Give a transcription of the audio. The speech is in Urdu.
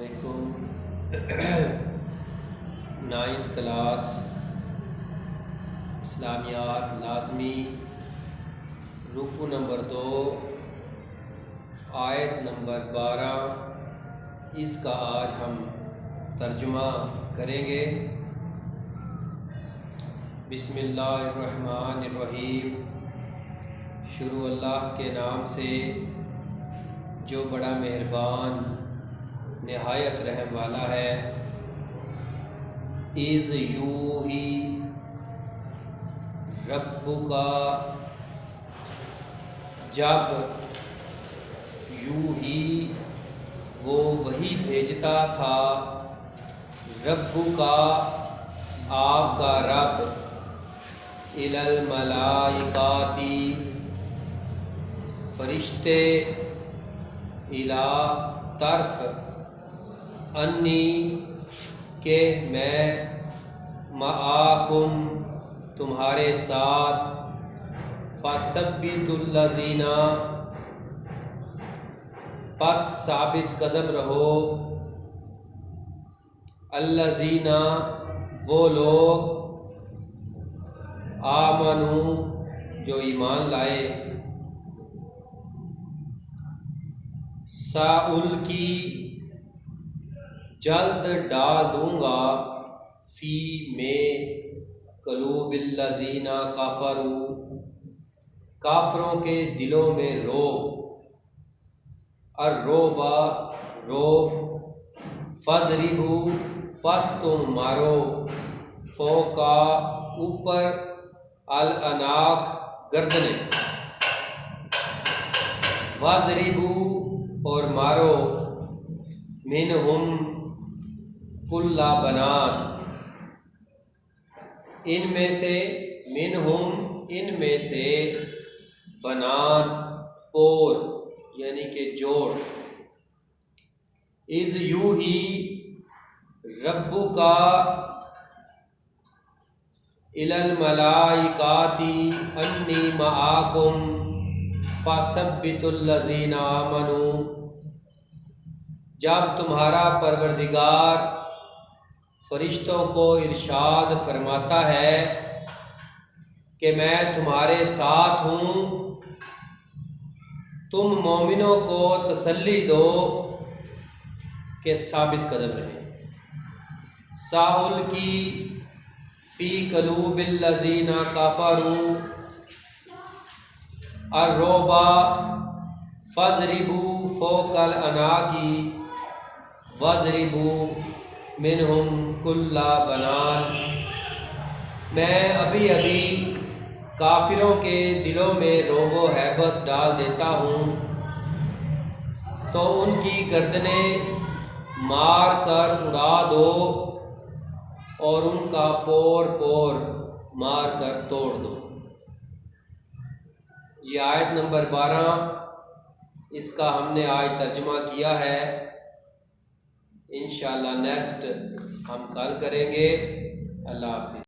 علیکم۔ 9th کلاس اسلامیات لازمی رکوع نمبر 2 آیت نمبر 12، اس کا آج ہم ترجمہ کریں گے۔ بسم اللہ الرحمن الرحیم، شروع اللہ کے نام سے جو بڑا مہربان نہایت رحم والا ہے۔ اِذ یوحی ربک، جب یوحی وہ وحی بھیجتا تھا، ربک آپ کا رب، الی الملائکۃ فرشتے، الی طرف، انی کہ میں، معاکم تمہارے ساتھ، فثبتوا الذین پس ثابت قدم رہو، الذین وہ لوگ، آمنو جو ایمان لائے، سألقی جلد ڈال دوں گا، فی میں قلوب الذین کفروا کافروں کے دلوں میں رعب، الرعب رعب، فاضربوا پس تم مارو، فوق اوپر، الاعناق گردنیں، واضربوا اور مارو، منہم کل بنان ان میں سے، منہم ان میں سے، بنان پور یعنی کہ جوڑ، اذ یوحی ربک الی الملائکۃ انی معاکم فثبتوا الذین آمنوا، جب تمہارا پروردگار فرشتوں کو ارشاد فرماتا ہے کہ میں تمہارے ساتھ ہوں، تم مومنوں کو تسلی دو کہ ثابت قدم رہیں۔ سألقی فی قلوب الذین کفروا الرعب فاضربوا فوق الاعناق واضربوا منہم کل بنان، میں ابھی کافروں کے دلوں میں رعب و ہیبت ڈال دیتا ہوں، تو ان کی گردنیں مار کر اڑا دو اور ان کا پور پور مار کر توڑ دو۔ یہ آیت نمبر 12، اس کا ہم نے آج ترجمہ کیا ہے۔ انشاءاللہ نیکسٹ ہم کل کریں گے۔ اللہ حافظ۔